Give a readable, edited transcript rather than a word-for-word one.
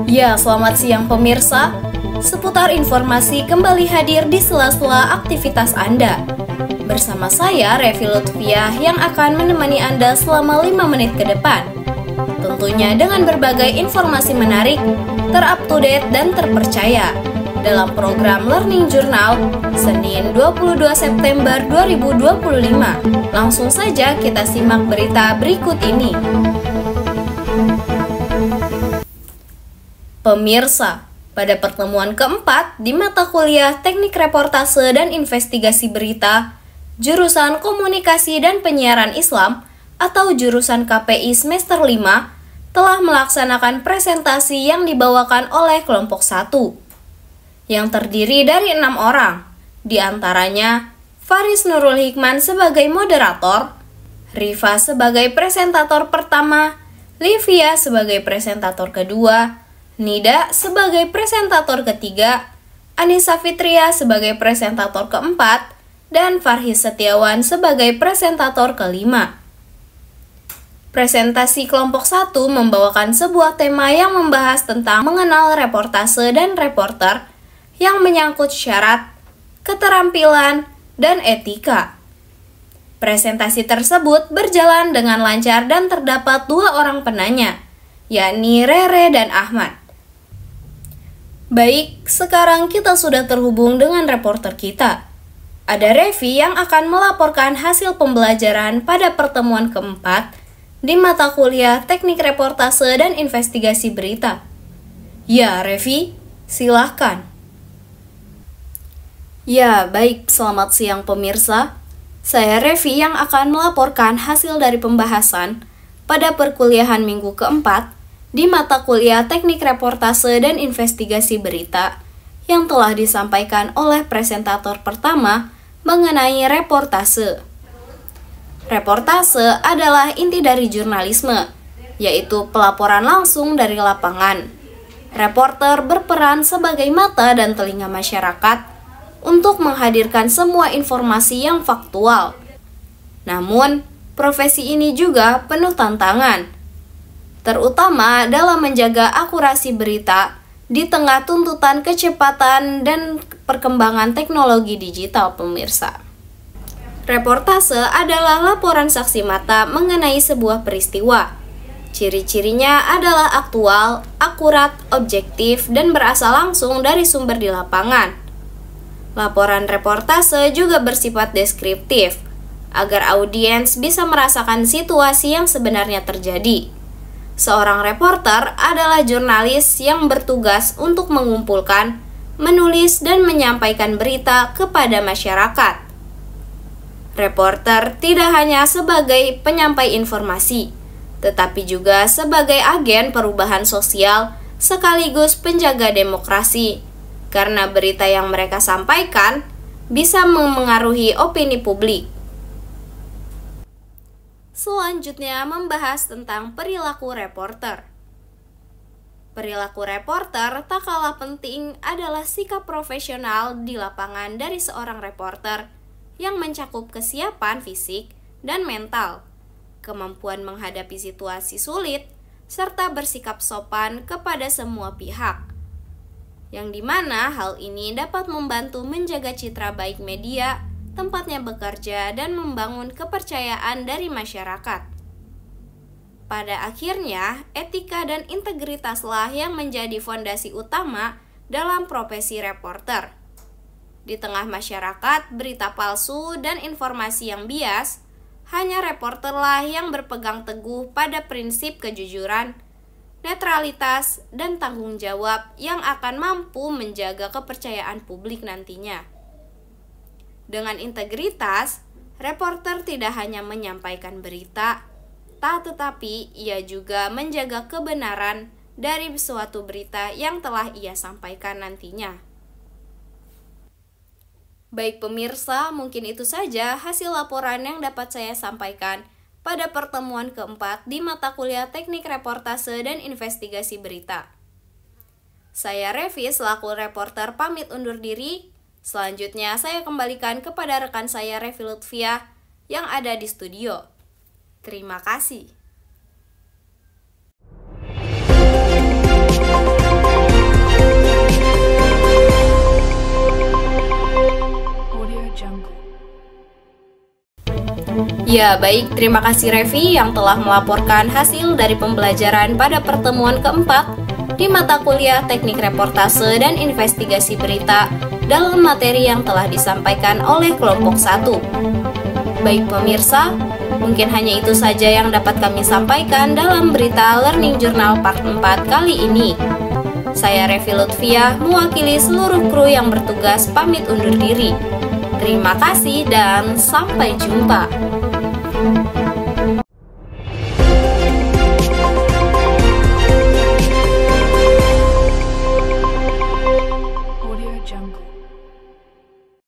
Ya, selamat siang pemirsa. Seputar informasi kembali hadir di sela-sela aktivitas Anda. Bersama saya, Revi Lutfiah, yang akan menemani Anda selama 5 menit ke depan. Tentunya dengan berbagai informasi menarik, ter-up-to-date dan terpercaya. Dalam program Learning Journal, Senin 22 September 2025. Langsung saja kita simak berita berikut ini. Pemirsa, pada pertemuan keempat di mata kuliah Teknik Reportase dan Investigasi Berita, jurusan Komunikasi dan Penyiaran Islam atau jurusan KPI semester 5 telah melaksanakan presentasi yang dibawakan oleh kelompok 1 yang terdiri dari 6 orang, di antaranya Faris Nurul Hikman sebagai moderator, Rifa sebagai presentator pertama, Livia sebagai presentator kedua, Nida sebagai presentator ketiga, Anissa Fitria sebagai presentator keempat, dan Farhis Setiawan sebagai presentator kelima. Presentasi kelompok 1 membawakan sebuah tema yang membahas tentang mengenal reportase dan reporter yang menyangkut syarat, keterampilan, dan etika. Presentasi tersebut berjalan dengan lancar dan terdapat 2 orang penanya, yakni Rere dan Ahmad. Baik, sekarang kita sudah terhubung dengan reporter kita. Ada Revi yang akan melaporkan hasil pembelajaran pada pertemuan keempat di mata kuliah Teknik Reportase dan Investigasi Berita. Ya, Revi, silahkan. Ya, baik, selamat siang pemirsa. Saya Revi yang akan melaporkan hasil dari pembahasan pada perkuliahan minggu keempat di mata kuliah Teknik Reportase dan Investigasi Berita yang telah disampaikan oleh presentator pertama mengenai reportase. Reportase adalah inti dari jurnalisme, yaitu pelaporan langsung dari lapangan. Reporter berperan sebagai mata dan telinga masyarakat untuk menghadirkan semua informasi yang faktual. Namun, profesi ini juga penuh tantangan, terutama dalam menjaga akurasi berita di tengah tuntutan kecepatan dan perkembangan teknologi digital, pemirsa. Reportase adalah laporan saksi mata mengenai sebuah peristiwa. Ciri-cirinya adalah aktual, akurat, objektif, dan berasal langsung dari sumber di lapangan. Laporan reportase juga bersifat deskriptif, agar audiens bisa merasakan situasi yang sebenarnya terjadi. Seorang reporter adalah jurnalis yang bertugas untuk mengumpulkan, menulis, dan menyampaikan berita kepada masyarakat. Reporter tidak hanya sebagai penyampai informasi, tetapi juga sebagai agen perubahan sosial sekaligus penjaga demokrasi, karena berita yang mereka sampaikan bisa memengaruhi opini publik. Selanjutnya membahas tentang perilaku reporter. Perilaku reporter tak kalah penting adalah sikap profesional di lapangan dari seorang reporter yang mencakup kesiapan fisik dan mental, kemampuan menghadapi situasi sulit, serta bersikap sopan kepada semua pihak. Yang dimana hal ini dapat membantu menjaga citra baik media, tempatnya bekerja, dan membangun kepercayaan dari masyarakat. Pada akhirnya, etika dan integritaslah yang menjadi fondasi utama dalam profesi reporter. Di tengah masyarakat berita palsu dan informasi yang bias, hanya reporterlah yang berpegang teguh pada prinsip kejujuran, netralitas, dan tanggung jawab yang akan mampu menjaga kepercayaan publik nantinya. Dengan integritas, reporter tidak hanya menyampaikan berita, tetapi ia juga menjaga kebenaran dari suatu berita yang telah ia sampaikan nantinya. Baik pemirsa, mungkin itu saja hasil laporan yang dapat saya sampaikan pada pertemuan keempat di mata kuliah Teknik Reportase dan Investigasi Berita. Saya Revi selaku reporter pamit undur diri. Selanjutnya saya kembalikan kepada rekan saya Revi Lutfiah yang ada di studio. Terima kasih. Ya, baik. Terima kasih Revi yang telah melaporkan hasil dari pembelajaran pada pertemuan keempat di mata kuliah Teknik Reportase dan Investigasi Berita dalam materi yang telah disampaikan oleh kelompok 1. Baik pemirsa, mungkin hanya itu saja yang dapat kami sampaikan dalam berita Learning Journal Part 4 kali ini. Saya Revi Lutfiah, mewakili seluruh kru yang bertugas pamit undur diri. Terima kasih dan sampai jumpa.